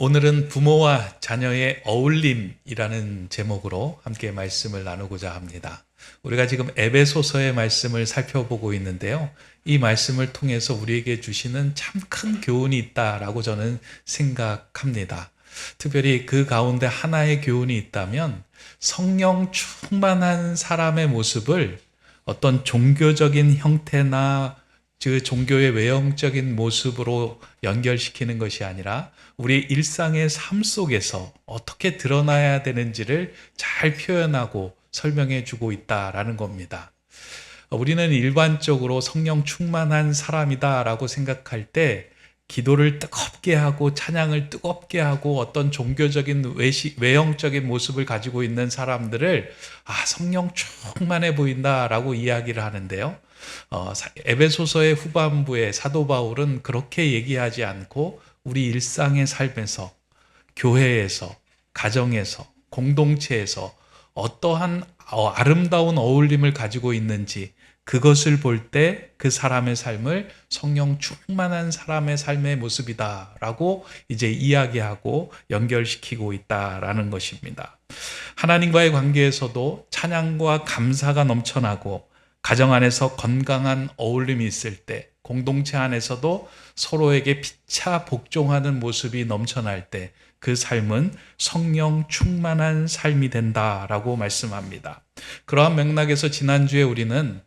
오늘은 부모와 자녀의 어울림이라는 제목으로 함께 말씀을 나누고자 합니다. 우리가 지금 에베소서의 말씀을 살펴보고 있는데요. 이 말씀을 통해서 우리에게 주시는 참 큰 교훈이 있다라고 저는 생각합니다. 특별히 그 가운데 하나의 교훈이 있다면 성령 충만한 사람의 모습을 어떤 종교적인 형태나 그 종교의 외형적인 모습으로 연결시키는 것이 아니라 우리 일상의 삶 속에서 어떻게 드러나야 되는지를 잘 표현하고 설명해 주고 있다라는 겁니다. 우리는 일반적으로 성령 충만한 사람이다라고 생각할 때 기도를 뜨겁게 하고 찬양을 뜨겁게 하고 어떤 종교적인 외형적인 모습을 가지고 있는 사람들을 성령 충만해 보인다라고 이야기를 하는데요. 에베소서의 후반부에 사도 바울은 그렇게 얘기하지 않고 우리 일상의 삶에서, 교회에서, 가정에서, 공동체에서 어떠한 아름다운 어울림을 가지고 있는지 그것을 볼 때 그 사람의 삶을 성령 충만한 사람의 삶의 모습이다라고 이제 이야기하고 연결시키고 있다라는 것입니다. 하나님과의 관계에서도 찬양과 감사가 넘쳐나고 가정 안에서 건강한 어울림이 있을 때, 공동체 안에서도 서로에게 피차 복종하는 모습이 넘쳐날 때 그 삶은 성령 충만한 삶이 된다라고 말씀합니다. 그러한 맥락에서 지난주에 우리는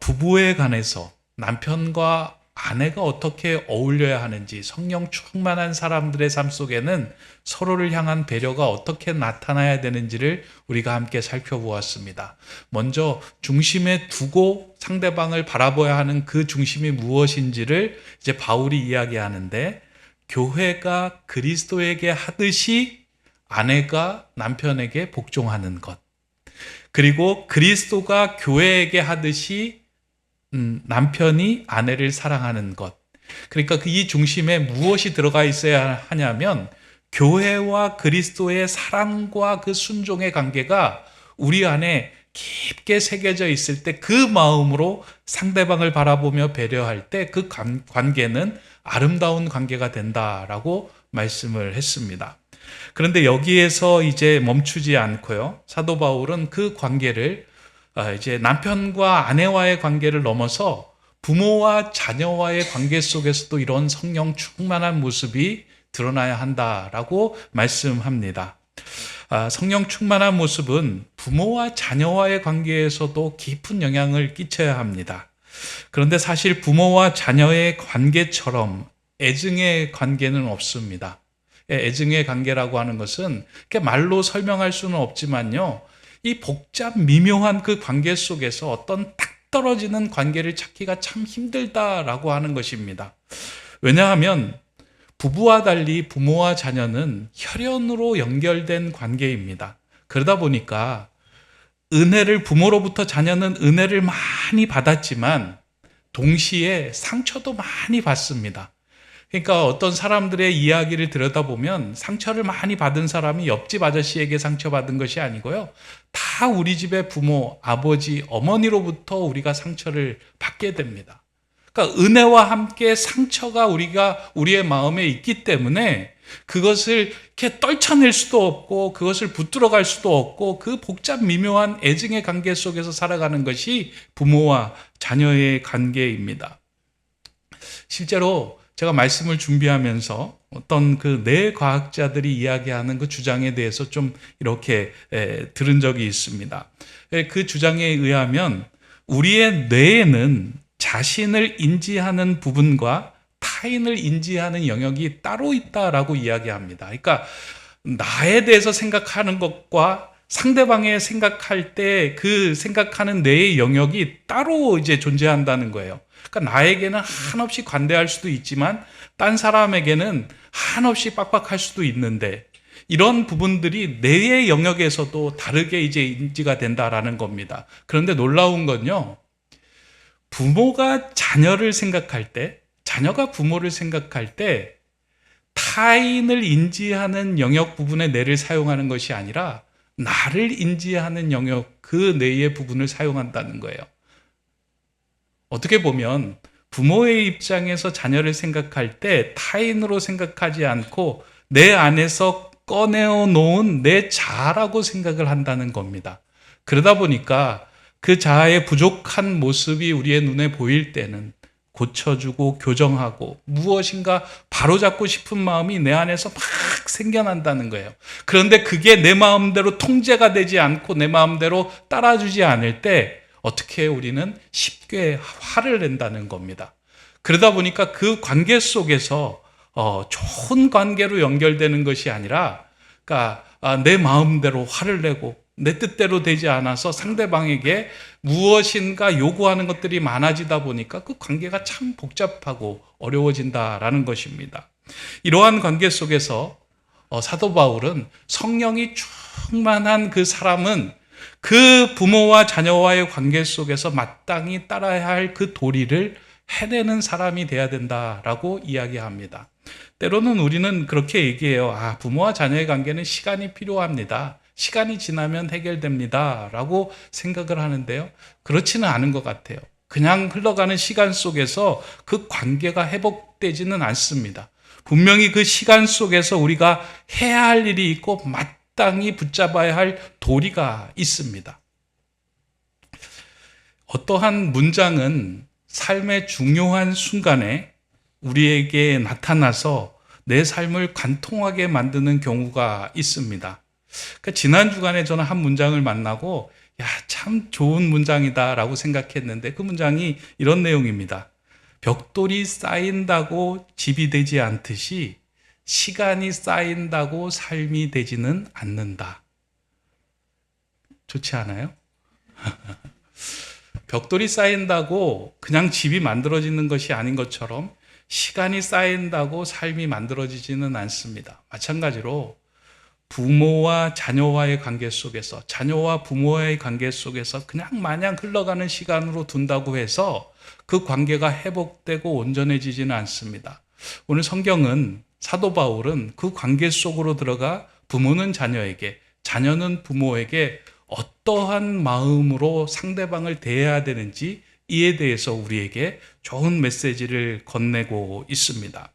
부부에 관해서 남편과 아내가 어떻게 어울려야 하는지, 성령 충만한 사람들의 삶 속에는 서로를 향한 배려가 어떻게 나타나야 되는지를 우리가 함께 살펴보았습니다. 먼저 중심에 두고 상대방을 바라봐야 하는 그 중심이 무엇인지를 이제 바울이 이야기하는데, 교회가 그리스도에게 하듯이 아내가 남편에게 복종하는 것, 그리고 그리스도가 교회에게 하듯이 남편이 아내를 사랑하는 것. 그러니까 이 중심에 무엇이 들어가 있어야 하냐면 교회와 그리스도의 사랑과 그 순종의 관계가 우리 안에 깊게 새겨져 있을 때 그 마음으로 상대방을 바라보며 배려할 때 그 관계는 아름다운 관계가 된다라고 말씀을 했습니다. 그런데 여기에서 이제 멈추지 않고요. 사도 바울은 그 관계를 이제 남편과 아내와의 관계를 넘어서 부모와 자녀와의 관계 속에서도 이런 성령 충만한 모습이 드러나야 한다라고 말씀합니다. 성령 충만한 모습은 부모와 자녀와의 관계에서도 깊은 영향을 끼쳐야 합니다. 그런데 사실 부모와 자녀의 관계처럼 애증의 관계는 없습니다. 애증의 관계라고 하는 것은 말로 설명할 수는 없지만요, 이 복잡 미묘한 그 관계 속에서 어떤 딱 떨어지는 관계를 찾기가 참 힘들다라고 하는 것입니다. 왜냐하면 부부와 달리 부모와 자녀는 혈연으로 연결된 관계입니다. 그러다 보니까 부모로부터 자녀는 은혜를 많이 받았지만 동시에 상처도 많이 받습니다. 그러니까 어떤 사람들의 이야기를 들여다보면 상처를 많이 받은 사람이 옆집 아저씨에게 상처받은 것이 아니고요, 다 우리 집의 부모, 아버지, 어머니로부터 우리가 상처를 받게 됩니다. 그러니까 은혜와 함께 상처가 우리의 마음에 있기 때문에 그것을 이렇게 떨쳐낼 수도 없고 그것을 붙들어갈 수도 없고 그 복잡 미묘한 애증의 관계 속에서 살아가는 것이 부모와 자녀의 관계입니다. 실제로 제가 말씀을 준비하면서 어떤 그 뇌과학자들이 이야기하는 그 주장에 대해서 좀 이렇게 들은 적이 있습니다. 그 주장에 의하면 우리의 뇌에는 자신을 인지하는 부분과 타인을 인지하는 영역이 따로 있다라고 이야기합니다. 그러니까 나에 대해서 생각하는 것과 상대방의 생각할 때 그 생각하는 뇌의 영역이 따로 이제 존재한다는 거예요. 그러니까 나에게는 한없이 관대할 수도 있지만 딴 사람에게는 한없이 빡빡할 수도 있는데 이런 부분들이 뇌의 영역에서도 다르게 이제 인지가 된다라는 겁니다. 그런데 놀라운 건요, 부모가 자녀를 생각할 때, 자녀가 부모를 생각할 때 타인을 인지하는 영역 부분의 뇌를 사용하는 것이 아니라 나를 인지하는 영역, 그 뇌의 부분을 사용한다는 거예요. 어떻게 보면 부모의 입장에서 자녀를 생각할 때 타인으로 생각하지 않고 내 안에서 꺼내어 놓은 내 자아라고 생각을 한다는 겁니다. 그러다 보니까 그 자아의 부족한 모습이 우리의 눈에 보일 때는 고쳐주고 교정하고 무엇인가 바로잡고 싶은 마음이 내 안에서 막 생겨난다는 거예요. 그런데 그게 내 마음대로 통제가 되지 않고 내 마음대로 따라주지 않을 때 어떻게 우리는 쉽게 화를 낸다는 겁니다. 그러다 보니까 그 관계 속에서 좋은 관계로 연결되는 것이 아니라, 그러니까 내 마음대로 화를 내고 내 뜻대로 되지 않아서 상대방에게 무엇인가 요구하는 것들이 많아지다 보니까 그 관계가 참 복잡하고 어려워진다라는 것입니다. 이러한 관계 속에서 사도 바울은 성령이 충만한 그 사람은 그 부모와 자녀와의 관계 속에서 마땅히 따라야 할 그 도리를 해내는 사람이 돼야 된다라고 이야기합니다. 때로는 우리는 그렇게 얘기해요. 부모와 자녀의 관계는 시간이 필요합니다. 시간이 지나면 해결됩니다. 라고 생각을 하는데요. 그렇지는 않은 것 같아요. 그냥 흘러가는 시간 속에서 그 관계가 회복되지는 않습니다. 분명히 그 시간 속에서 우리가 해야 할 일이 있고 마땅히 붙잡아야 할 도리가 있습니다. 어떠한 문장은 삶의 중요한 순간에 우리에게 나타나서 내 삶을 관통하게 만드는 경우가 있습니다. 그러니까 지난 주간에 저는 한 문장을 만나고 참 좋은 문장이다라고 생각했는데 그 문장이 이런 내용입니다. 벽돌이 쌓인다고 집이 되지 않듯이 시간이 쌓인다고 삶이 되지는 않는다. 좋지 않아요? 벽돌이 쌓인다고 그냥 집이 만들어지는 것이 아닌 것처럼 시간이 쌓인다고 삶이 만들어지지는 않습니다. 마찬가지로 부모와 자녀와의 관계 속에서, 자녀와 부모와의 관계 속에서 그냥 마냥 흘러가는 시간으로 둔다고 해서 그 관계가 회복되고 온전해지지는 않습니다. 오늘 성경은, 사도 바울은 그 관계 속으로 들어가 부모는 자녀에게, 자녀는 부모에게 어떠한 마음으로 상대방을 대해야 되는지 이에 대해서 우리에게 좋은 메시지를 건네고 있습니다.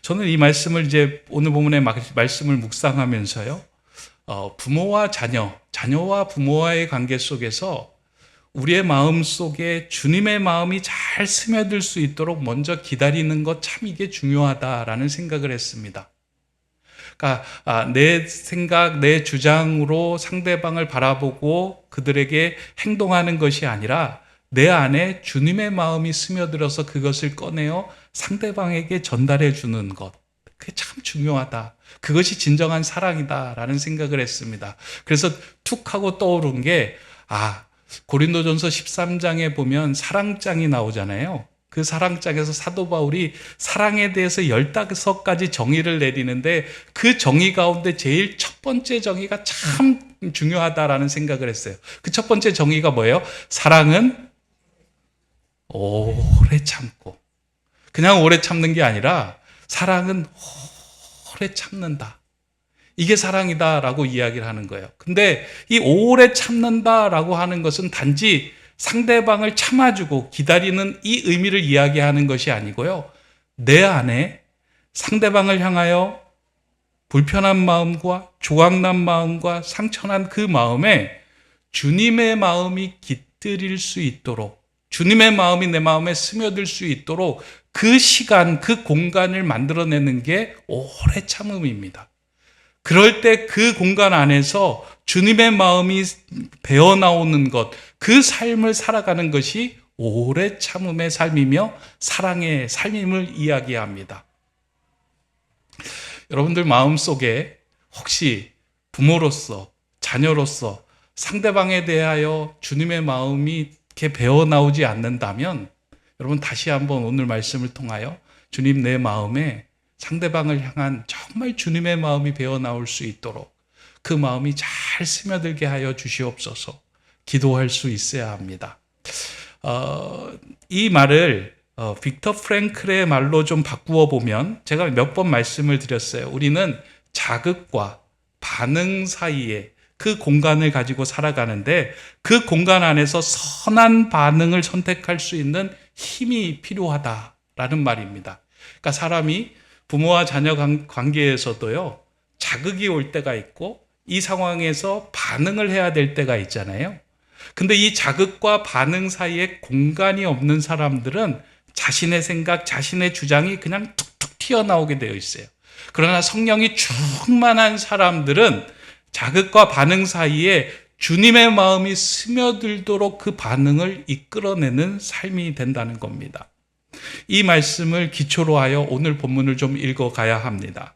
저는 이 말씀을 오늘 본문의 말씀을 묵상하면서요, 부모와 자녀, 자녀와 부모와의 관계 속에서 우리의 마음 속에 주님의 마음이 잘 스며들 수 있도록 먼저 기다리는 것 참 이게 중요하다라는 생각을 했습니다. 그러니까 내 생각, 내 주장으로 상대방을 바라보고 그들에게 행동하는 것이 아니라 내 안에 주님의 마음이 스며들어서 그것을 꺼내어 상대방에게 전달해 주는 것. 그게 참 중요하다. 그것이 진정한 사랑이다라는 생각을 했습니다. 그래서 툭 하고 떠오른 게 고린도전서 13장에 보면 사랑장이 나오잖아요. 그 사랑장에서 사도 바울이 사랑에 대해서 15가지 정의를 내리는데 그 정의 가운데 제일 첫 번째 정의가 참 중요하다라는 생각을 했어요. 그 첫 번째 정의가 뭐예요? 사랑은 오래 참고, 그냥 오래 참는 게 아니라 사랑은 오래 참는다. 이게 사랑이다라고 이야기를 하는 거예요. 근데 이 오래 참는다라고 하는 것은 단지 상대방을 참아주고 기다리는 이 의미를 이야기하는 것이 아니고요. 내 안에 상대방을 향하여 불편한 마음과 조각난 마음과 상처난 그 마음에 주님의 마음이 깃들일 수 있도록, 주님의 마음이 내 마음에 스며들 수 있도록 그 시간, 그 공간을 만들어내는 게 오래 참음입니다. 그럴 때 그 공간 안에서 주님의 마음이 배어나오는 것, 그 삶을 살아가는 것이 오래 참음의 삶이며 사랑의 삶임을 이야기합니다. 여러분들 마음속에 혹시 부모로서, 자녀로서 상대방에 대하여 주님의 마음이 이렇게 배어나오지 않는다면 여러분 다시 한번 오늘 말씀을 통하여 주님 내 마음에 상대방을 향한 정말 주님의 마음이 배어나올 수 있도록 그 마음이 잘 스며들게 하여 주시옵소서 기도할 수 있어야 합니다. 이 말을 빅터 프랭클의 말로 좀 바꾸어 보면 제가 몇 번 말씀을 드렸어요. 우리는 자극과 반응 사이에 그 공간을 가지고 살아가는데 그 공간 안에서 선한 반응을 선택할 수 있는 힘이 필요하다라는 말입니다. 그러니까 사람이 부모와 자녀 관계에서도요, 자극이 올 때가 있고 이 상황에서 반응을 해야 될 때가 있잖아요. 근데 이 자극과 반응 사이에 공간이 없는 사람들은 자신의 생각, 자신의 주장이 그냥 툭툭 튀어나오게 되어 있어요. 그러나 성령이 충만한 사람들은 자극과 반응 사이에 주님의 마음이 스며들도록 그 반응을 이끌어내는 삶이 된다는 겁니다. 이 말씀을 기초로 하여 오늘 본문을 좀 읽어가야 합니다.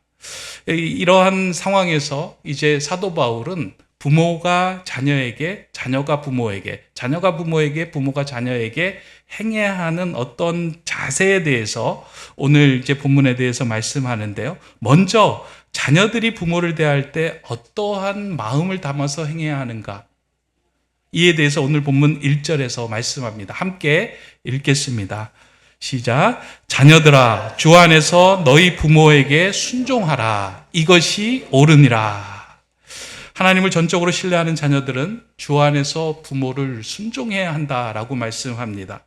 이러한 상황에서 이제 사도 바울은 부모가 자녀에게, 자녀가 부모에게, 자녀가 부모에게, 부모가 자녀에게 행해야 하는 어떤 자세에 대해서 오늘 이제 본문에 대해서 말씀하는데요. 먼저 자녀들이 부모를 대할 때 어떠한 마음을 담아서 행해야 하는가? 이에 대해서 오늘 본문 1절에서 말씀합니다. 함께 읽겠습니다. 시작. 자녀들아, 주 안에서 너희 부모에게 순종하라. 이것이 옳으니라. 하나님을 전적으로 신뢰하는 자녀들은 주 안에서 부모를 순종해야 한다라고 말씀합니다.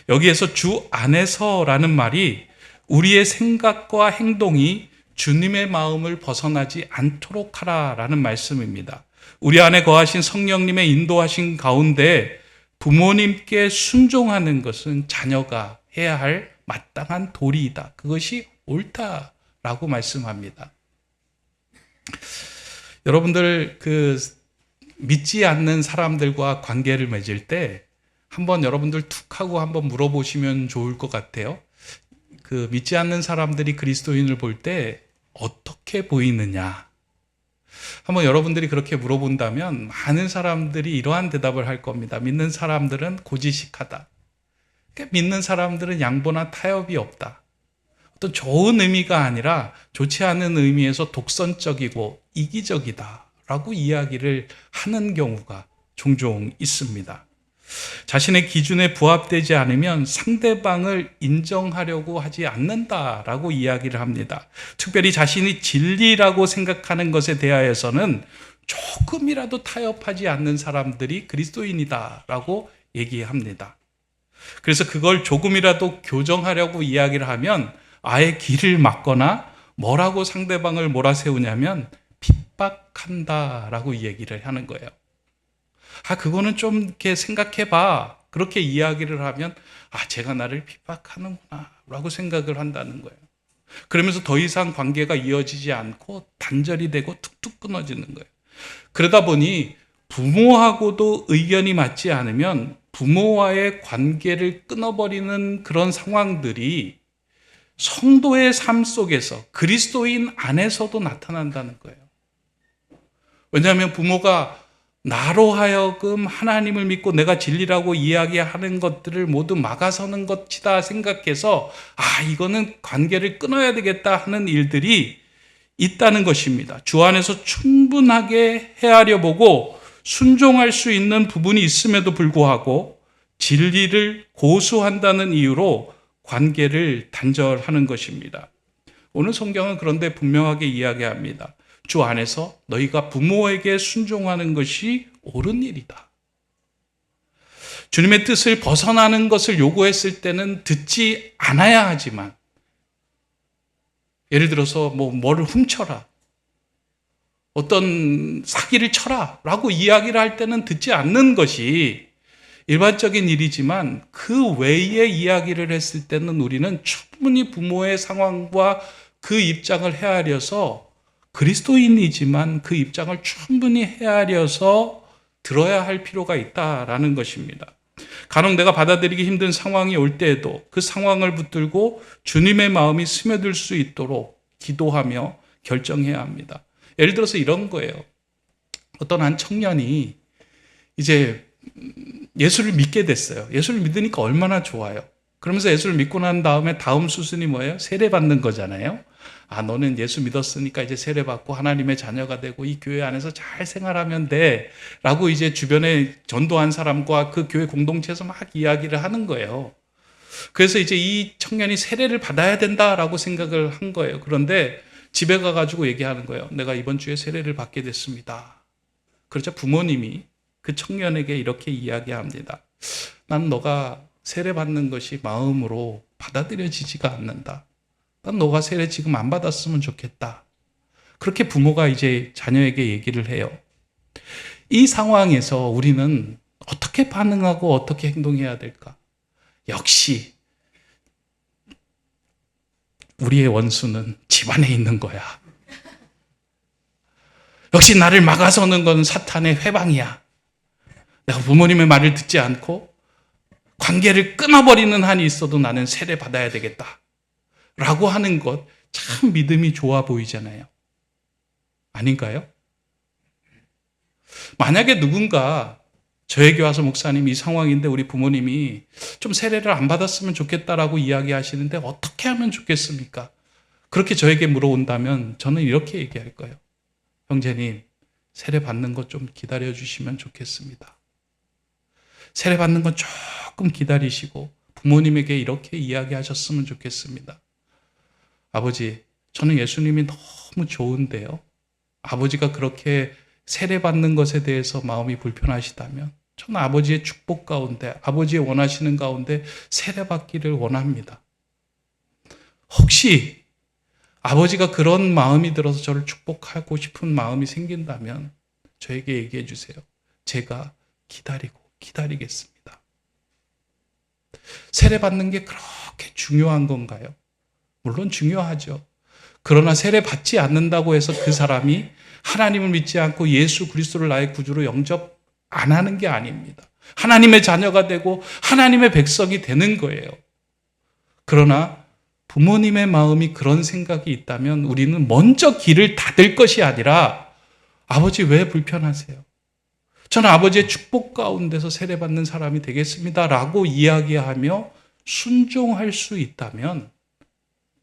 여기에서 주 안에서라는 말이 우리의 생각과 행동이 주님의 마음을 벗어나지 않도록 하라라는 말씀입니다. 우리 안에 거하신 성령님의 인도하신 가운데 부모님께 순종하는 것은 자녀가 해야 할 마땅한 도리이다. 그것이 옳다라고 말씀합니다. 여러분들 믿지 않는 사람들과 관계를 맺을 때 한번 여러분들 툭 하고 한번 물어보시면 좋을 것 같아요. 믿지 않는 사람들이 그리스도인을 볼 때 어떻게 보이느냐? 한번 여러분들이 그렇게 물어본다면 많은 사람들이 이러한 대답을 할 겁니다. 믿는 사람들은 고지식하다. 믿는 사람들은 양보나 타협이 없다. 어떤 좋은 의미가 아니라 좋지 않은 의미에서 독선적이고 이기적이다 라고 이야기를 하는 경우가 종종 있습니다. 자신의 기준에 부합되지 않으면 상대방을 인정하려고 하지 않는다라고 이야기를 합니다. 특별히 자신이 진리라고 생각하는 것에 대하여서는 조금이라도 타협하지 않는 사람들이 그리스도인이다라고 얘기합니다. 그래서 그걸 조금이라도 교정하려고 이야기를 하면 아예 길을 막거나 뭐라고 상대방을 몰아세우냐면 핍박한다라고 얘기를 하는 거예요. 그거는 좀 이렇게 생각해봐. 그렇게 이야기를 하면 제가 나를 핍박하는구나 라고 생각을 한다는 거예요. 그러면서 더 이상 관계가 이어지지 않고 단절이 되고 툭툭 끊어지는 거예요. 그러다 보니 부모하고도 의견이 맞지 않으면 부모와의 관계를 끊어버리는 그런 상황들이 성도의 삶 속에서 그리스도인 안에서도 나타난다는 거예요. 왜냐하면 부모가 나로 하여금 하나님을 믿고 내가 진리라고 이야기하는 것들을 모두 막아서는 것이다 생각해서 이거는 관계를 끊어야 되겠다 하는 일들이 있다는 것입니다. 주 안에서 충분하게 헤아려 보고 순종할 수 있는 부분이 있음에도 불구하고 진리를 고수한다는 이유로 관계를 단절하는 것입니다. 오늘 성경은 그런데 분명하게 이야기합니다. 주 안에서 너희가 부모에게 순종하는 것이 옳은 일이다. 주님의 뜻을 벗어나는 것을 요구했을 때는 듣지 않아야 하지만, 예를 들어서 뭐를 훔쳐라, 어떤 사기를 쳐라 라고 이야기를 할 때는 듣지 않는 것이 일반적인 일이지만 그 외의 이야기를 했을 때는 우리는 충분히 부모의 상황과 그 입장을 헤아려서 그리스도인이지만 그 입장을 충분히 헤아려서 들어야 할 필요가 있다라는 것입니다. 간혹 내가 받아들이기 힘든 상황이 올 때에도 그 상황을 붙들고 주님의 마음이 스며들 수 있도록 기도하며 결정해야 합니다. 예를 들어서 이런 거예요. 어떤 한 청년이 이제 예수를 믿게 됐어요. 예수를 믿으니까 얼마나 좋아요. 그러면서 예수를 믿고 난 다음에 다음 수순이 뭐예요? 세례받는 거잖아요. 너는 예수 믿었으니까 이제 세례받고 하나님의 자녀가 되고 이 교회 안에서 잘 생활하면 돼 라고 이제 주변에 전도한 사람과 그 교회 공동체에서 막 이야기를 하는 거예요. 그래서 이제 이 청년이 세례를 받아야 된다라고 생각을 한 거예요. 그런데 집에 가가지고 얘기하는 거예요. 내가 이번 주에 세례를 받게 됐습니다. 그러자 부모님이 그 청년에게 이렇게 이야기합니다. 난 너가 세례받는 것이 마음으로 받아들여지지가 않는다. 난 너가 세례 지금 안 받았으면 좋겠다. 그렇게 부모가 이제 자녀에게 얘기를 해요. 이 상황에서 우리는 어떻게 반응하고 어떻게 행동해야 될까? 역시 우리의 원수는 집안에 있는 거야. 역시 나를 막아서는 건 사탄의 회방이야. 내가 부모님의 말을 듣지 않고 관계를 끊어버리는 한이 있어도 나는 세례 받아야 되겠다. 라고 하는 것 참 믿음이 좋아 보이잖아요. 아닌가요? 만약에 누군가 저에게 와서 목사님 이 상황인데 우리 부모님이 좀 세례를 안 받았으면 좋겠다라고 이야기하시는데 어떻게 하면 좋겠습니까? 그렇게 저에게 물어온다면 저는 이렇게 얘기할 거예요. 형제님, 세례 받는 것 좀 기다려 주시면 좋겠습니다. 세례 받는 건 조금 기다리시고 부모님에게 이렇게 이야기하셨으면 좋겠습니다. 아버지, 저는 예수님이 너무 좋은데요. 아버지가 그렇게 세례 받는 것에 대해서 마음이 불편하시다면 저는 아버지의 축복 가운데, 아버지의 원하시는 가운데 세례 받기를 원합니다. 혹시 아버지가 그런 마음이 들어서 저를 축복하고 싶은 마음이 생긴다면 저에게 얘기해 주세요. 제가 기다리겠습니다. 세례 받는 게 그렇게 중요한 건가요? 물론 중요하죠. 그러나 세례 받지 않는다고 해서 그 사람이 하나님을 믿지 않고 예수 그리스도를 나의 구주로 영접 안 하는 게 아닙니다. 하나님의 자녀가 되고 하나님의 백성이 되는 거예요. 그러나 부모님의 마음이 그런 생각이 있다면 우리는 먼저 길을 닫을 것이 아니라 아버지 왜 불편하세요? 저는 아버지의 축복 가운데서 세례받는 사람이 되겠습니다. 라고 이야기하며 순종할 수 있다면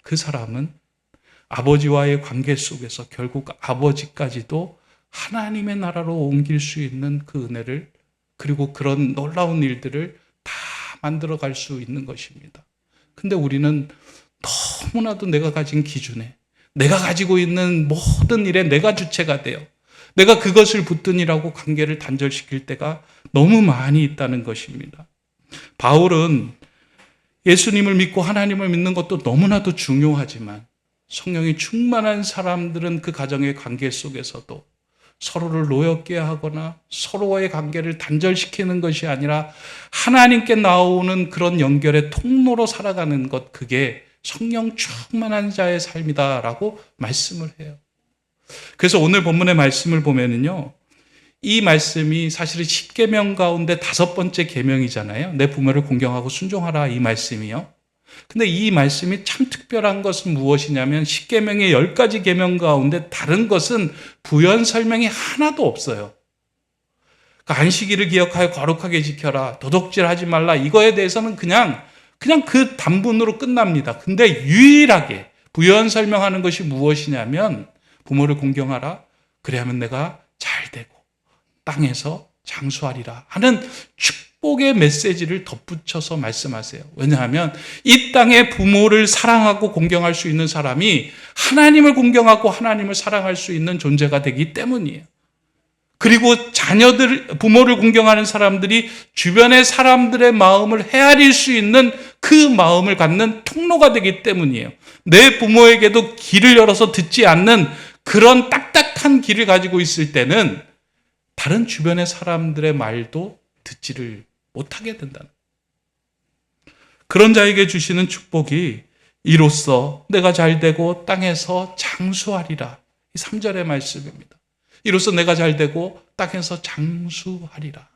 그 사람은 아버지와의 관계 속에서 결국 아버지까지도 하나님의 나라로 옮길 수 있는 그 은혜를 그리고 그런 놀라운 일들을 다 만들어 갈 수 있는 것입니다. 근데 우리는 너무나도 내가 가진 기준에 내가 가지고 있는 모든 일에 내가 주체가 돼요. 내가 그것을 붙든이라고 관계를 단절시킬 때가 너무 많이 있다는 것입니다. 바울은 예수님을 믿고 하나님을 믿는 것도 너무나도 중요하지만 성령이 충만한 사람들은 그 가정의 관계 속에서도 서로를 노엽게 하거나 서로와의 관계를 단절시키는 것이 아니라 하나님께 나오는 그런 연결의 통로로 살아가는 것, 그게 성령 충만한 자의 삶이다라고 말씀을 해요. 그래서 오늘 본문의 말씀을 보면은요, 이 말씀이 사실은 10계명 가운데 5번째 계명이잖아요. 내 부모를 공경하고 순종하라, 이 말씀이요. 근데 이 말씀이 참 특별한 것은 무엇이냐면 10계명의 10가지 계명 가운데 다른 것은 부연 설명이 하나도 없어요. 그러니까 안식일을 기억하여 거룩하게 지켜라, 도둑질하지 말라, 이거에 대해서는 그냥 그 단문으로 끝납니다. 근데 유일하게 부연 설명하는 것이 무엇이냐면 부모를 공경하라, 그래야만 내가 잘 되고 땅에서 장수하리라 하는 축복의 메시지를 덧붙여서 말씀하세요. 왜냐하면 이 땅에 부모를 사랑하고 공경할 수 있는 사람이 하나님을 공경하고 하나님을 사랑할 수 있는 존재가 되기 때문이에요. 그리고 부모를 공경하는 사람들이 주변의 사람들의 마음을 헤아릴 수 있는 그 마음을 갖는 통로가 되기 때문이에요. 내 부모에게도 길을 열어서 듣지 않는 그런 딱딱한 길을 가지고 있을 때는 다른 주변의 사람들의 말도 듣지를 못하게 된다는, 그런 자에게 주시는 축복이 이로써 내가 잘되고 땅에서 장수하리라, 이 3절의 말씀입니다. 이로써 내가 잘되고 땅에서 장수하리라.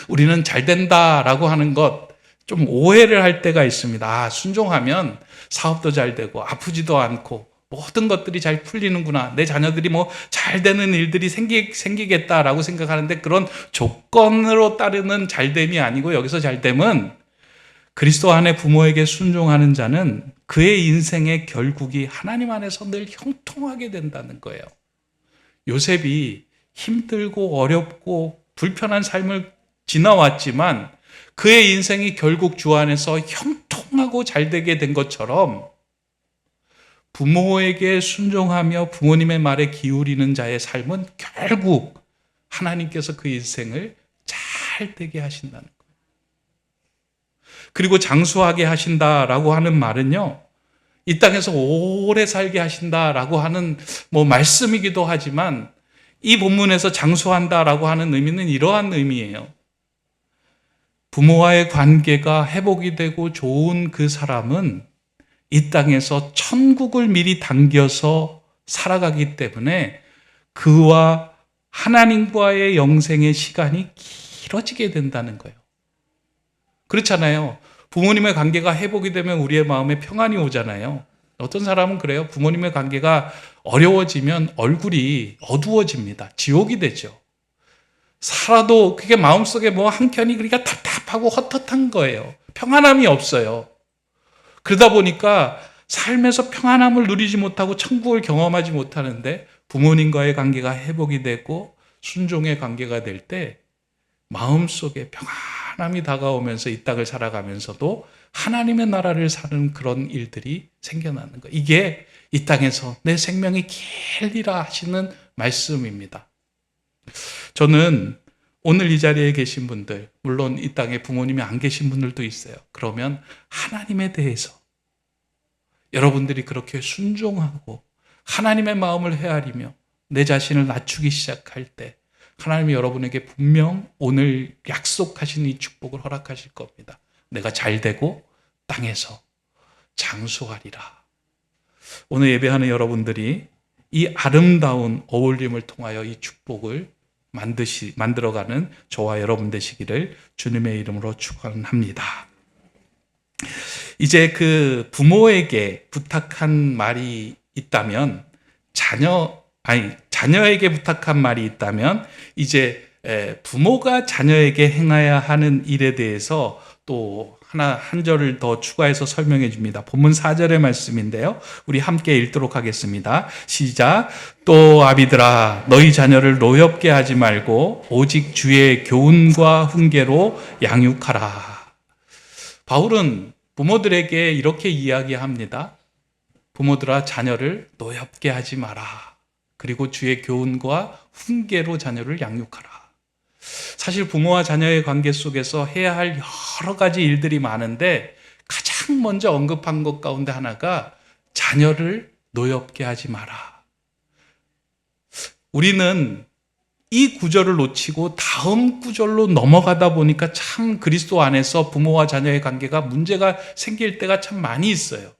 우리는 잘된다라고 하는 것 좀 오해를 할 때가 있습니다. 순종하면 사업도 잘되고 아프지도 않고 모든 것들이 잘 풀리는구나, 내 자녀들이 잘 되는 일들이 생기겠다라고 생각하는데, 그런 조건으로 따르는 잘됨이 아니고, 여기서 잘됨은 그리스도 안에 부모에게 순종하는 자는 그의 인생의 결국이 하나님 안에서 늘 형통하게 된다는 거예요. 요셉이 힘들고 어렵고 불편한 삶을 지나왔지만 그의 인생이 결국 주 안에서 형통하고 잘되게 된 것처럼 부모에게 순종하며 부모님의 말에 기울이는 자의 삶은 결국 하나님께서 그 인생을 잘 되게 하신다는 거예요. 그리고 장수하게 하신다라고 하는 말은요, 이 땅에서 오래 살게 하신다라고 하는 말씀이기도 하지만 이 본문에서 장수한다라고 하는 의미는 이러한 의미예요. 부모와의 관계가 회복이 되고 좋은 그 사람은 이 땅에서 천국을 미리 당겨서 살아가기 때문에 그와 하나님과의 영생의 시간이 길어지게 된다는 거예요. 그렇잖아요. 부모님의 관계가 회복이 되면 우리의 마음에 평안이 오잖아요. 어떤 사람은 그래요. 부모님의 관계가 어려워지면 얼굴이 어두워집니다. 지옥이 되죠. 살아도 그게 마음속에 한켠이 그러니까 답답하고 헛헛한 거예요. 평안함이 없어요. 그러다 보니까 삶에서 평안함을 누리지 못하고 천국을 경험하지 못하는데 부모님과의 관계가 회복이 되고 순종의 관계가 될 때 마음속에 평안함이 다가오면서 이 땅을 살아가면서도 하나님의 나라를 사는 그런 일들이 생겨나는 거예요. 이게 이 땅에서 내 생명이 길리라 하시는 말씀입니다. 저는 오늘 이 자리에 계신 분들, 물론 이 땅에 부모님이 안 계신 분들도 있어요. 그러면 하나님에 대해서 여러분들이 그렇게 순종하고 하나님의 마음을 헤아리며 내 자신을 낮추기 시작할 때 하나님이 여러분에게 분명 오늘 약속하신 이 축복을 허락하실 겁니다. 내가 잘되고 땅에서 장수하리라. 오늘 예배하는 여러분들이 이 아름다운 어울림을 통하여 이 축복을 만들어가는 저와 여러분 되시기를 주님의 이름으로 축원합니다. 이제 그 부모에게 부탁한 말이 있다면 자녀에게 부탁한 말이 있다면 이제 부모가 자녀에게 행해야 하는 일에 대해서 또 한 절을 더 추가해서 설명해 줍니다. 본문 4절의 말씀인데요. 우리 함께 읽도록 하겠습니다. 시작. 또 아비들아 너희 자녀를 노엽게 하지 말고 오직 주의 교훈과 훈계로 양육하라. 바울은 부모들에게 이렇게 이야기합니다. 부모들아 자녀를 노엽게 하지 마라. 그리고 주의 교훈과 훈계로 자녀를 양육하라. 사실 부모와 자녀의 관계 속에서 해야 할 여러 가지 일들이 많은데 가장 먼저 언급한 것 가운데 하나가 자녀를 노엽게 하지 마라. 우리는 이 구절을 놓치고 다음 구절로 넘어가다 보니까 참 그리스도 안에서 부모와 자녀의 관계가 문제가 생길 때가 참 많이 있어요.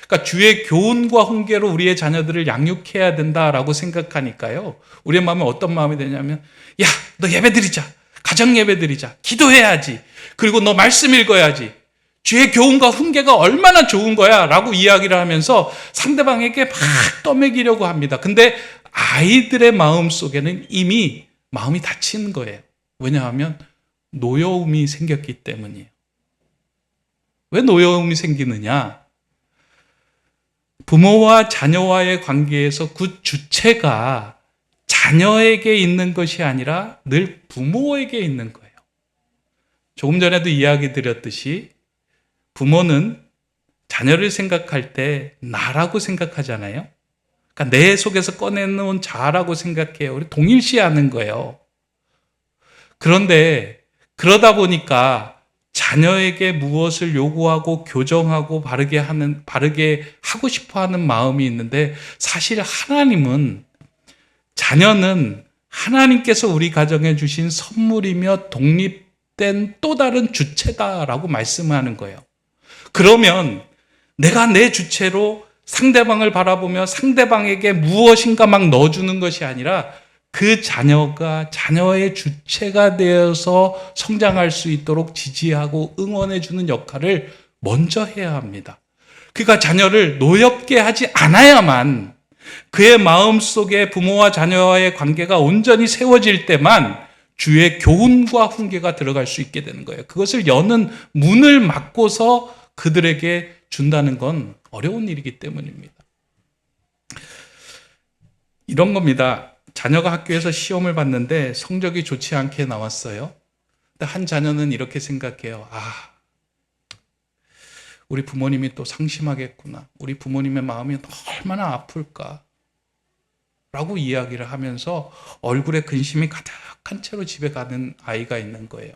그러니까 주의 교훈과 훈계로 우리의 자녀들을 양육해야 된다라고 생각하니까요. 우리의 마음에 어떤 마음이 되냐면 야, 너 예배 드리자. 가정 예배 드리자. 기도해야지. 그리고 너 말씀 읽어야지. 주의 교훈과 훈계가 얼마나 좋은 거야 라고 이야기를 하면서 상대방에게 막 떠먹이려고 합니다. 근데 아이들의 마음 속에는 이미 마음이 닫힌 거예요. 왜냐하면 노여움이 생겼기 때문이에요. 왜 노여움이 생기느냐? 부모와 자녀와의 관계에서 그 주체가 자녀에게 있는 것이 아니라 늘 부모에게 있는 거예요. 조금 전에도 이야기 드렸듯이 부모는 자녀를 생각할 때 나라고 생각하잖아요. 그러니까 내 속에서 꺼내놓은 자라고 생각해요. 우리 동일시하는 거예요. 그런데 그러다 보니까 자녀에게 무엇을 요구하고 교정하고 바르게 하고 싶어 하는 마음이 있는데 사실 자녀는 하나님께서 우리 가정에 주신 선물이며 독립된 또 다른 주체다라고 말씀하는 거예요. 그러면 내가 내 주체로 상대방을 바라보며 상대방에게 무엇인가 막 넣어주는 것이 아니라 그 자녀가 자녀의 주체가 되어서 성장할 수 있도록 지지하고 응원해주는 역할을 먼저 해야 합니다. 그러니까 자녀를 노엽게 하지 않아야만 그의 마음속에 부모와 자녀와의 관계가 온전히 세워질 때만 주의 교훈과 훈계가 들어갈 수 있게 되는 거예요. 그것을 여는 문을 막고서 그들에게 준다는 건 어려운 일이기 때문입니다. 이런 겁니다. 자녀가 학교에서 시험을 봤는데 성적이 좋지 않게 나왔어요. 근데 한 자녀는 이렇게 생각해요. 우리 부모님이 또 상심하겠구나. 우리 부모님의 마음이 얼마나 아플까. 라고 이야기를 하면서 얼굴에 근심이 가득한 채로 집에 가는 아이가 있는 거예요.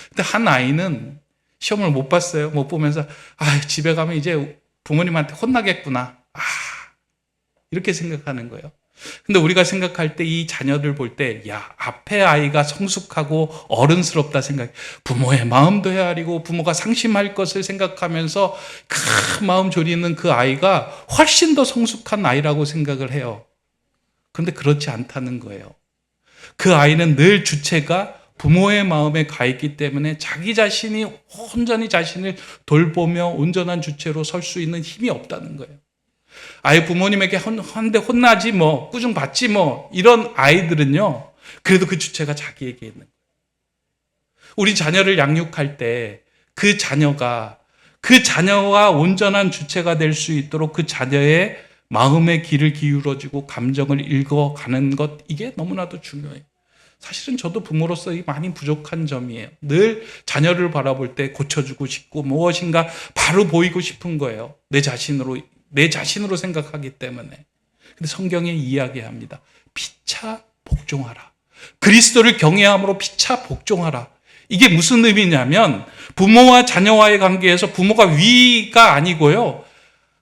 근데 한 아이는 시험을 못 봤어요. 못 보면서 집에 가면 이제 부모님한테 혼나겠구나. 이렇게 생각하는 거예요. 근데 우리가 생각할 때 이 자녀들 볼 때, 앞에 아이가 성숙하고 어른스럽다 생각, 부모의 마음도 헤아리고 부모가 상심할 것을 생각하면서 큰 마음 졸이는 그 아이가 훨씬 더 성숙한 아이라고 생각을 해요. 그런데 그렇지 않다는 거예요. 그 아이는 늘 주체가 부모의 마음에 가 있기 때문에 자기 자신이 온전히 자신을 돌보며 온전한 주체로 설 수 있는 힘이 없다는 거예요. 아예 부모님에게 한대 혼나지 뭐, 꾸중 받지 뭐, 이런 아이들은요, 그래도 그 주체가 자기에게 있는 거예요. 우리 자녀를 양육할 때 그 자녀가 온전한 주체가 될 수 있도록 그 자녀의 마음의 귀를 기울여주고 감정을 읽어가는 것, 이게 너무나도 중요해요. 사실은 저도 부모로서 많이 부족한 점이에요. 늘 자녀를 바라볼 때 고쳐주고 싶고 무엇인가 바로 보이고 싶은 거예요. 내 자신으로 생각하기 때문에. 근데 성경에 이야기합니다. 피차 복종하라. 그리스도를 경외함으로 피차 복종하라. 이게 무슨 의미냐면 부모와 자녀와의 관계에서 부모가 위가 아니고요.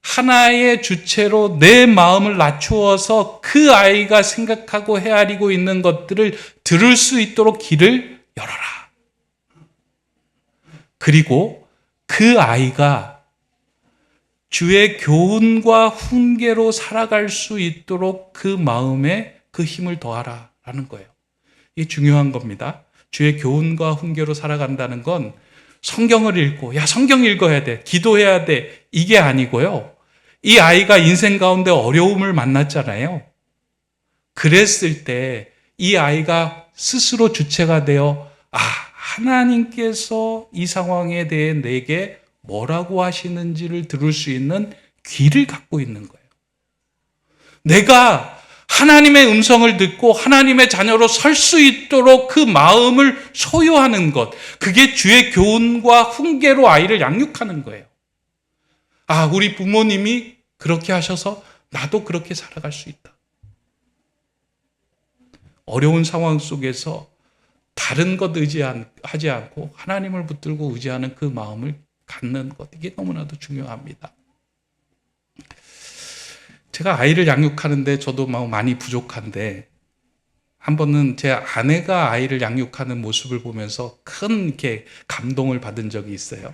하나의 주체로 내 마음을 낮추어서 그 아이가 생각하고 헤아리고 있는 것들을 들을 수 있도록 길을 열어라. 그리고 그 아이가 주의 교훈과 훈계로 살아갈 수 있도록 그 마음에 그 힘을 더하라라는 거예요. 이게 중요한 겁니다. 주의 교훈과 훈계로 살아간다는 건 성경을 읽고, 성경 읽어야 돼, 기도해야 돼, 이게 아니고요. 이 아이가 인생 가운데 어려움을 만났잖아요. 그랬을 때 이 아이가 스스로 주체가 되어 하나님께서 이 상황에 대해 내게 뭐라고 하시는지를 들을 수 있는 귀를 갖고 있는 거예요. 내가 하나님의 음성을 듣고 하나님의 자녀로 설 수 있도록 그 마음을 소유하는 것, 그게 주의 교훈과 훈계로 아이를 양육하는 거예요. 우리 부모님이 그렇게 하셔서 나도 그렇게 살아갈 수 있다. 어려운 상황 속에서 다른 것 의지하지 않고 하나님을 붙들고 의지하는 그 마음을 갖는 것, 이게 너무나도 중요합니다. 제가 아이를 양육하는데 저도 많이 부족한데, 한 번은 제 아내가 아이를 양육하는 모습을 보면서 큰 이렇게 감동을 받은 적이 있어요.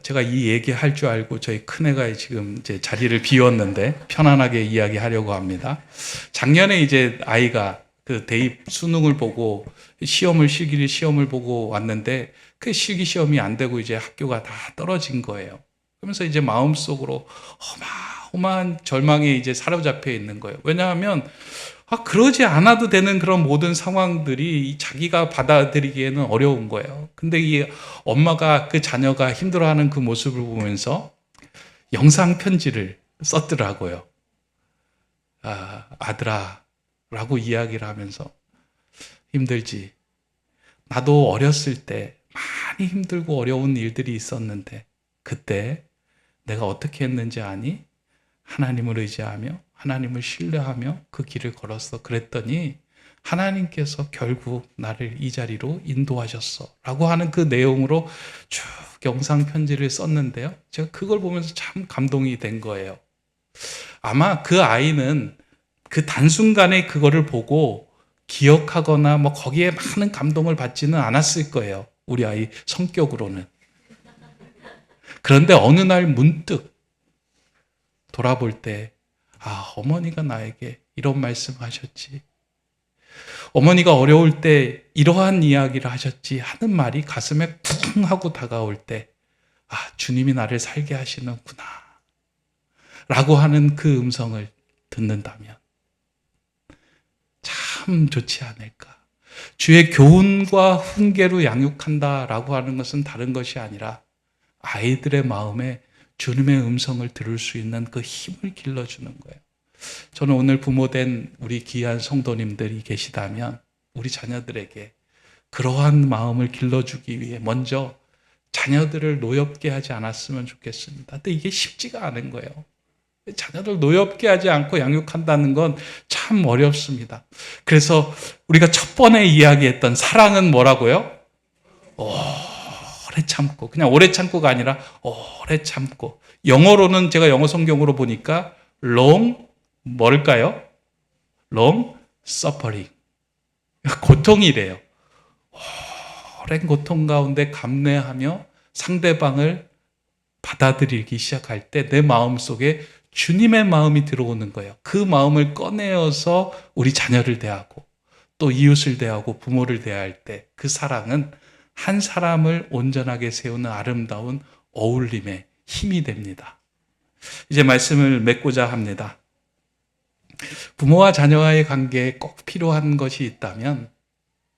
제가 이 얘기 할 줄 알고 저희 큰애가 지금 이제 자리를 비웠는데 편안하게 이야기하려고 합니다. 작년에 이제 아이가 그 대입 수능을 보고 시험을 보고 왔는데 그 실기 시험이 안 되고 이제 학교가 다 떨어진 거예요. 그러면서 이제 마음속으로 어마어마한 절망에 이제 사로잡혀 있는 거예요. 왜냐하면 그러지 않아도 되는 그런 모든 상황들이 자기가 받아들이기에는 어려운 거예요. 근데 이 엄마가 그 자녀가 힘들어하는 그 모습을 보면서 영상 편지를 썼더라고요. 아들아 라고 이야기를 하면서, 힘들지. 나도 어렸을 때 많이 힘들고 어려운 일들이 있었는데 그때 내가 어떻게 했는지 아니? 하나님을 의지하며 하나님을 신뢰하며 그 길을 걸었어. 그랬더니 하나님께서 결국 나를 이 자리로 인도하셨어 라고 하는 그 내용으로 쭉 영상 편지를 썼는데요. 제가 그걸 보면서 참 감동이 된 거예요. 아마 그 아이는 그 단순간에 그거를 보고 기억하거나 거기에 많은 감동을 받지는 않았을 거예요. 우리 아이 성격으로는. 그런데 어느 날 문득 돌아볼 때 어머니가 나에게 이런 말씀하셨지. 어머니가 어려울 때 이러한 이야기를 하셨지 하는 말이 가슴에 쿵 하고 다가올 때 주님이 나를 살게 하시는구나 라고 하는 그 음성을 듣는다면 참 좋지 않을까. 주의 교훈과 훈계로 양육한다라고 하는 것은 다른 것이 아니라 아이들의 마음에 주님의 음성을 들을 수 있는 그 힘을 길러주는 거예요. 저는 오늘 부모된 우리 귀한 성도님들이 계시다면 우리 자녀들에게 그러한 마음을 길러주기 위해 먼저 자녀들을 노엽게 하지 않았으면 좋겠습니다. 근데 이게 쉽지가 않은 거예요. 자녀들 노엽게 하지 않고 양육한다는 건 참 어렵습니다. 그래서 우리가 첫 번에 이야기했던 사랑은 뭐라고요? 오래 오래 참고, 그냥 오래 참고가 아니라 오래 참고. 영어로는 제가 영어 성경으로 보니까 long 뭘까요? long suffering. 고통이래요. 오랜 고통 가운데 감내하며 상대방을 받아들이기 시작할 때 내 마음속에 주님의 마음이 들어오는 거예요. 그 마음을 꺼내어서 우리 자녀를 대하고 또 이웃을 대하고 부모를 대할 때 그 사랑은 한 사람을 온전하게 세우는 아름다운 어울림의 힘이 됩니다. 이제 말씀을 맺고자 합니다. 부모와 자녀와의 관계에 꼭 필요한 것이 있다면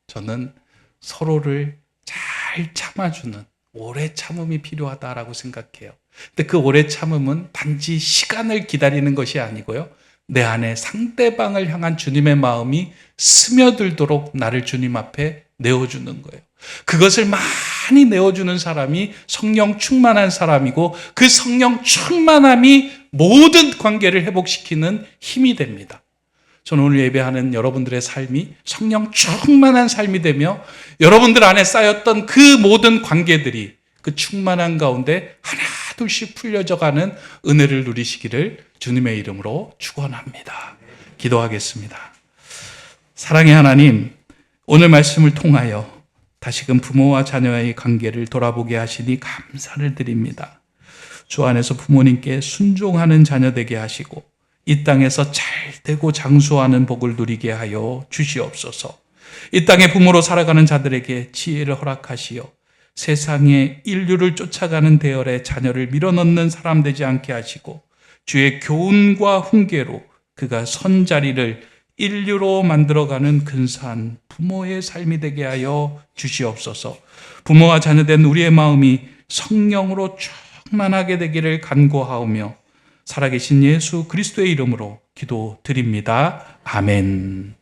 저는 서로를 잘 참아주는 오래 참음이 필요하다라고 생각해요. 근데 그 오래 참음은 단지 시간을 기다리는 것이 아니고요. 내 안에 상대방을 향한 주님의 마음이 스며들도록 나를 주님 앞에 내어주는 거예요. 그것을 많이 내어주는 사람이 성령 충만한 사람이고 그 성령 충만함이 모든 관계를 회복시키는 힘이 됩니다. 저는 오늘 예배하는 여러분들의 삶이 성령 충만한 삶이 되며 여러분들 안에 쌓였던 그 모든 관계들이 그 충만한 가운데 하나 둘씩 풀려져 가는 은혜를 누리시기를 주님의 이름으로 축원합니다. 기도하겠습니다. 사랑의 하나님, 오늘 말씀을 통하여 다시금 부모와 자녀의 관계를 돌아보게 하시니 감사를 드립니다. 주 안에서 부모님께 순종하는 자녀 되게 하시고 이 땅에서 잘되고 장수하는 복을 누리게 하여 주시옵소서. 이 땅의 부모로 살아가는 자들에게 지혜를 허락하시어 세상의 인류를 쫓아가는 대열에 자녀를 밀어넣는 사람 되지 않게 하시고 주의 교훈과 훈계로 그가 선 자리를 인류로 만들어가는 근사한 부모의 삶이 되게 하여 주시옵소서. 부모와 자녀된 우리의 마음이 성령으로 충만하게 되기를 간구하오며 살아계신 예수 그리스도의 이름으로 기도드립니다. 아멘.